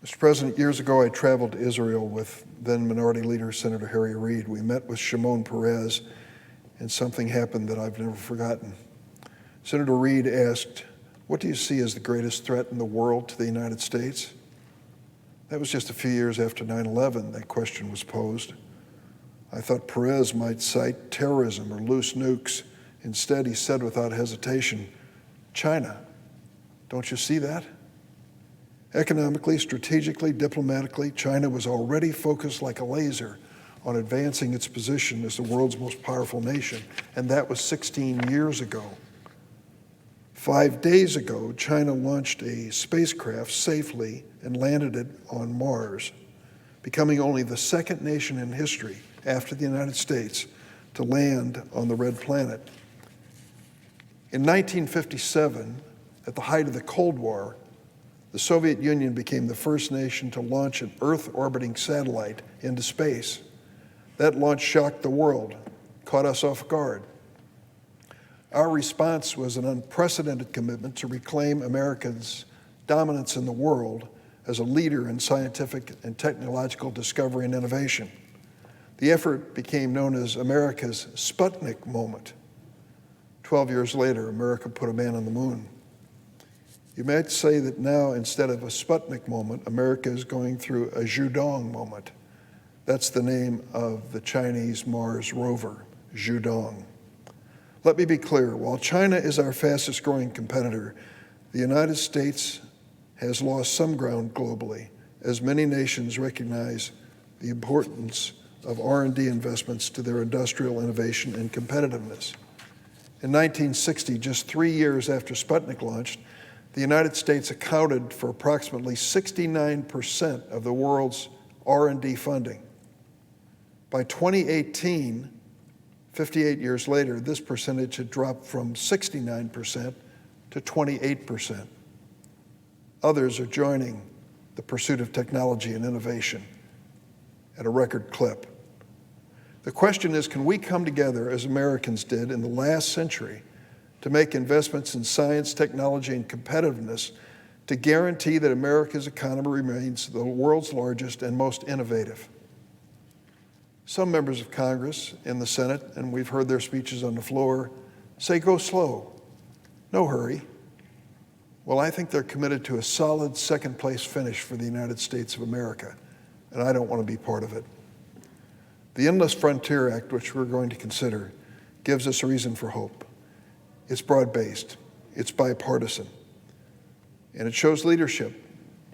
Mr. President, years ago I traveled to Israel with then Minority Leader Senator Harry Reid. We met with Shimon Peres, and something happened that I've never forgotten. Senator Reid asked, "What do you see as the greatest threat in the world to the United States?" That was just a few years after 9/11 that question was posed. I thought Peres might cite terrorism or loose nukes. Instead, he said without hesitation, "China. Don't you see that?" Economically, strategically, diplomatically, China was already focused like a laser on advancing its position as the world's most powerful nation, and that was 16 years ago. 5 days ago, China launched a spacecraft safely and landed it on Mars, becoming only the second nation in history after the United States to land on the red planet. In 1957, at the height of the Cold War, the Soviet Union became the first nation to launch an Earth-orbiting satellite into space. That launch shocked the world, caught us off guard. Our response was an unprecedented commitment to reclaim America's dominance in the world as a leader in scientific and technological discovery and innovation. The effort became known as America's Sputnik moment. 12 years later, America put a man on the moon. You might say that now, instead of a Sputnik moment, America is going through a Zhudong moment. That's the name of the Chinese Mars rover, Zhudong. Let me be clear, while China is our fastest growing competitor, the United States has lost some ground globally, as many nations recognize the importance of R&D investments to their industrial innovation and competitiveness. In 1960, just 3 years after Sputnik launched, the United States accounted for approximately 69% of the world's R&D funding. By 2018, 58 years later, this percentage had dropped from 69% to 28%. Others are joining the pursuit of technology and innovation at a record clip. The question is, can we come together as Americans did in the last century to make investments in science, technology, and competitiveness to guarantee that America's economy remains the world's largest and most innovative? Some members of Congress in the Senate, and we've heard their speeches on the floor, say go slow, no hurry. Well, I think they're committed to a solid second-place finish for the United States of America, and I don't want to be part of it. The Endless Frontier Act, which we're going to consider, gives us a reason for hope. It's broad-based, it's bipartisan, and it shows leadership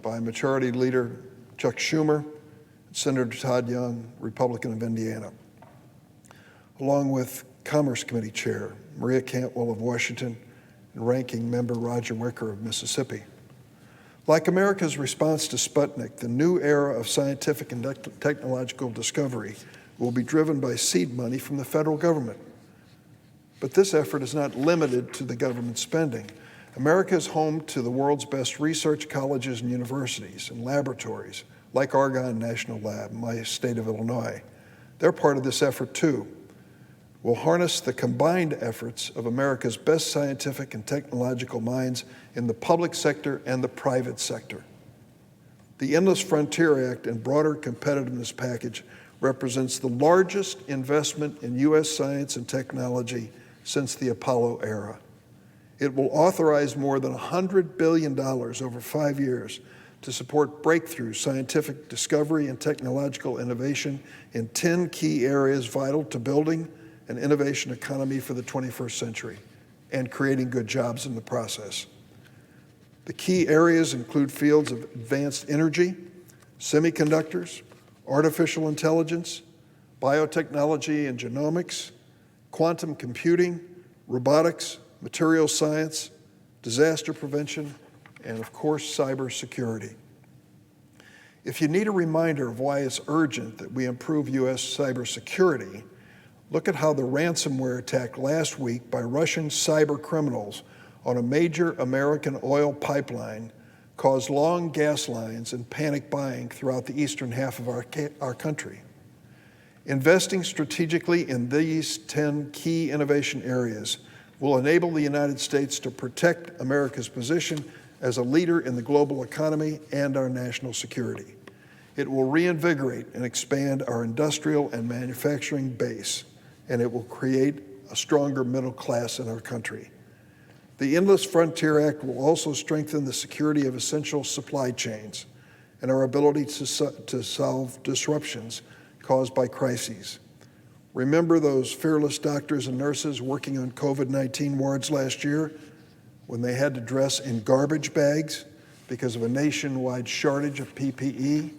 by Majority Leader Chuck Schumer and Senator Todd Young, Republican of Indiana, along with Commerce Committee Chair Maria Cantwell of Washington and Ranking Member Roger Wicker of Mississippi. Like America's response to Sputnik, the new era of scientific and technological discovery will be driven by seed money from the federal government. But this effort is not limited to the government spending. America is home to the world's best research colleges and universities and laboratories, like Argonne National Lab in my state of Illinois. They're part of this effort too. We'll harness the combined efforts of America's best scientific and technological minds in the public sector and the private sector. The Endless Frontier Act and broader competitiveness package represents the largest investment in U.S. science and technology since the Apollo era. It will authorize more than $100 billion over 5 years to support breakthrough scientific discovery and technological innovation in 10 key areas vital to building an innovation economy for the 21st century and creating good jobs in the process. The key areas include fields of advanced energy, semiconductors, artificial intelligence, biotechnology and genomics, quantum computing, robotics, materials science, disaster prevention, and of course, cybersecurity. If you need a reminder of why it's urgent that we improve U.S. cybersecurity, look at how the ransomware attack last week by Russian cyber criminals on a major American oil pipeline caused long gas lines and panic buying throughout the eastern half of our country. Investing strategically in these 10 key innovation areas will enable the United States to protect America's position as a leader in the global economy and our national security. It will reinvigorate and expand our industrial and manufacturing base, and it will create a stronger middle class in our country. The Endless Frontier Act will also strengthen the security of essential supply chains and our ability to solve disruptions caused by crises. Remember those fearless doctors and nurses working on COVID-19 wards last year when they had to dress in garbage bags because of a nationwide shortage of PPE?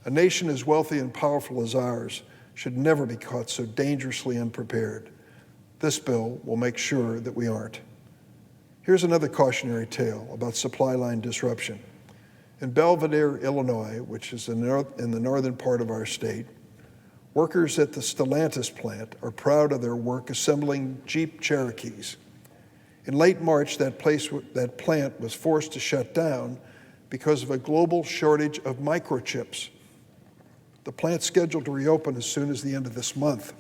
A nation as wealthy and powerful as ours should never be caught so dangerously unprepared. This bill will make sure that we aren't. Here's another cautionary tale about supply line disruption. In Belvidere, Illinois, which is in the northern part of our state, workers at the Stellantis plant are proud of their work assembling Jeep Cherokees. In late March, that plant was forced to shut down because of a global shortage of microchips. The plant's scheduled to reopen as soon as the end of this month.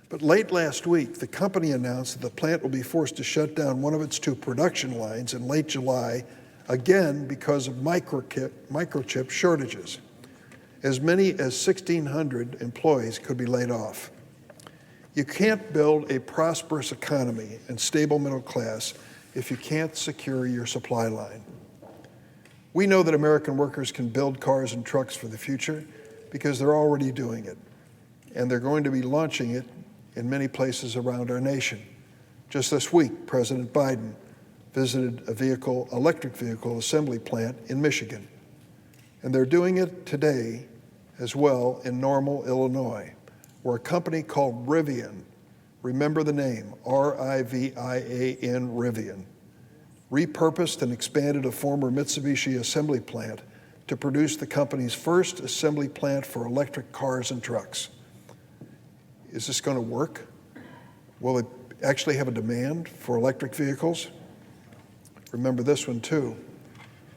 But late last week, the company announced that the plant will be forced to shut down one of its 2 production lines in late July, again because of microchip shortages. As many as 1,600 employees could be laid off. You can't build a prosperous economy and stable middle class if you can't secure your supply line. We know that American workers can build cars and trucks for the future because they're already doing it, and they're going to be launching it in many places around our nation. Just this week, President Biden visited a electric vehicle assembly plant in Michigan, and they're doing it today as well in Normal, Illinois, where a company called Rivian, remember the name, R-I-V-I-A-N, Rivian, repurposed and expanded a former Mitsubishi assembly plant to produce the company's first assembly plant for electric cars and trucks. Is this going to work? Will it actually have a demand for electric vehicles? Remember this one too.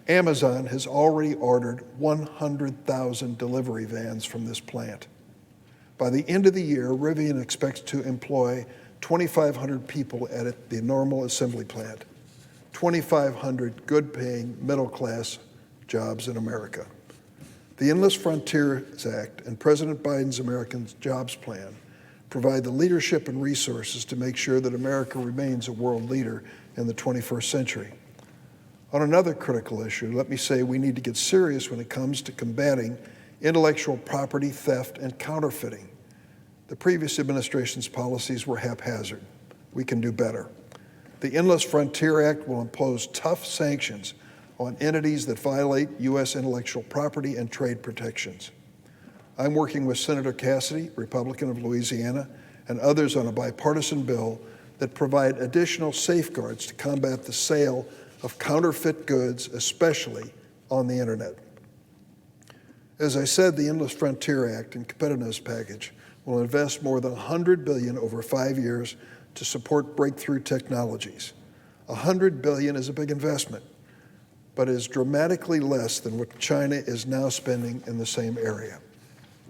Amazon has already ordered 100,000 delivery vans from this plant. By the end of the year, Rivian expects to employ 2,500 people at the Normal assembly plant. 2,500 good-paying, middle-class jobs in America. The Endless Frontiers Act and President Biden's American Jobs Plan provide the leadership and resources to make sure that America remains a world leader in the 21st century. On another critical issue, let me say we need to get serious when it comes to combating intellectual property theft and counterfeiting. The previous administration's policies were haphazard. We can do better. The Endless Frontier Act will impose tough sanctions on entities that violate U.S. intellectual property and trade protections. I'm working with Senator Cassidy, Republican of Louisiana, and others on a bipartisan bill that provide additional safeguards to combat the sale of counterfeit goods, especially on the internet. As I said, the Endless Frontier Act and Competitiveness Package will invest more than $100 billion over 5 years to support breakthrough technologies. $100 billion is a big investment, but is dramatically less than what China is now spending in the same area.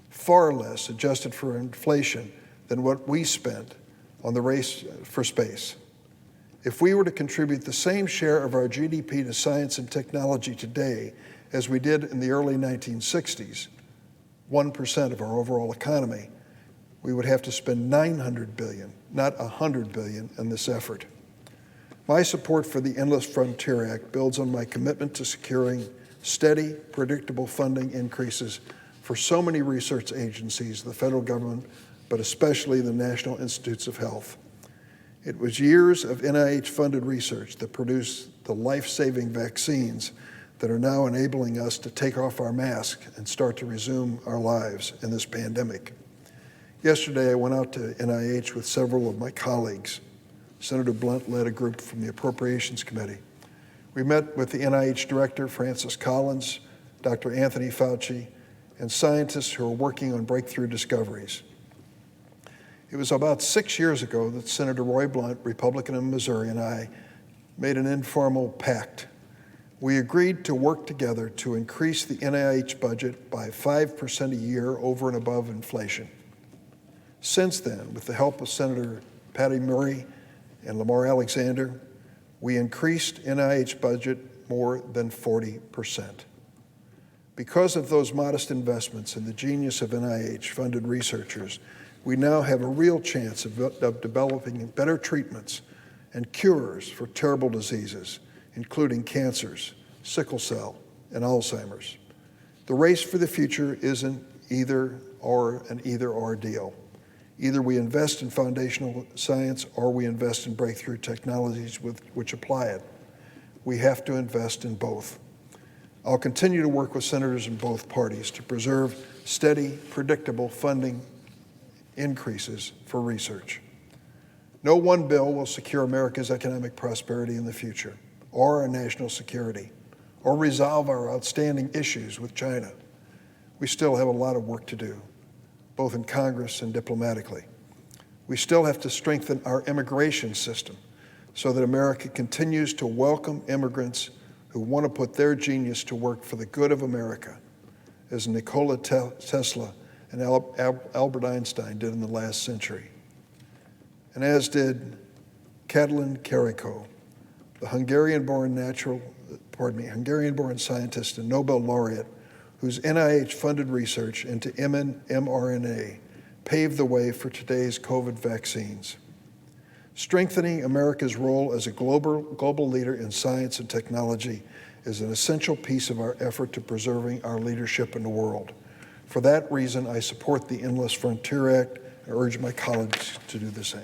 Far less, adjusted for inflation, than what we spent on the race for space. If we were to contribute the same share of our GDP to science and technology today as we did in the early 1960s, 1% of our overall economy, we would have to spend $900 billion, not $100 billion, in this effort. My support for the Endless Frontier Act builds on my commitment to securing steady, predictable funding increases for so many research agencies, the federal government, but especially the National Institutes of Health. It was years of NIH-funded research that produced the life-saving vaccines that are now enabling us to take off our mask and start to resume our lives in this pandemic. Yesterday, I went out to NIH with several of my colleagues. Senator Blunt led a group from the Appropriations Committee. We met with the NIH Director, Francis Collins, Dr. Anthony Fauci, and scientists who are working on breakthrough discoveries. It was about 6 years ago that Senator Roy Blunt, Republican of Missouri, and I made an informal pact. We agreed to work together to increase the NIH budget by 5% a year over and above inflation. Since then, with the help of Senator Patty Murray and Lamar Alexander, We increased NIH budget more than 40%. Because of those modest investments in the genius of NIH-funded researchers, we now have a real chance of developing better treatments and cures for terrible diseases, including cancers, sickle cell, and Alzheimer's. The race for the future isn't an either-or deal. Either we invest in foundational science or we invest in breakthrough technologies which apply it. We have to invest in both. I'll continue to work with senators in both parties to preserve steady, predictable funding increases for research. No one bill will secure America's economic prosperity in the future, or our national security, or resolve our outstanding issues with China. We still have a lot of work to do, both in Congress and diplomatically. We still have to strengthen our immigration system so that America continues to welcome immigrants who want to put their genius to work for the good of America, as Nikola Tesla and Albert Einstein did in the last century, and as did Katalin Karikó, the Hungarian-born scientist and Nobel laureate whose NIH-funded research into mRNA paved the way for today's COVID vaccines. Strengthening America's role as a global leader in science and technology is an essential piece of our effort to preserving our leadership in the world. For that reason, I support the Endless Frontier Act and urge my colleagues to do the same.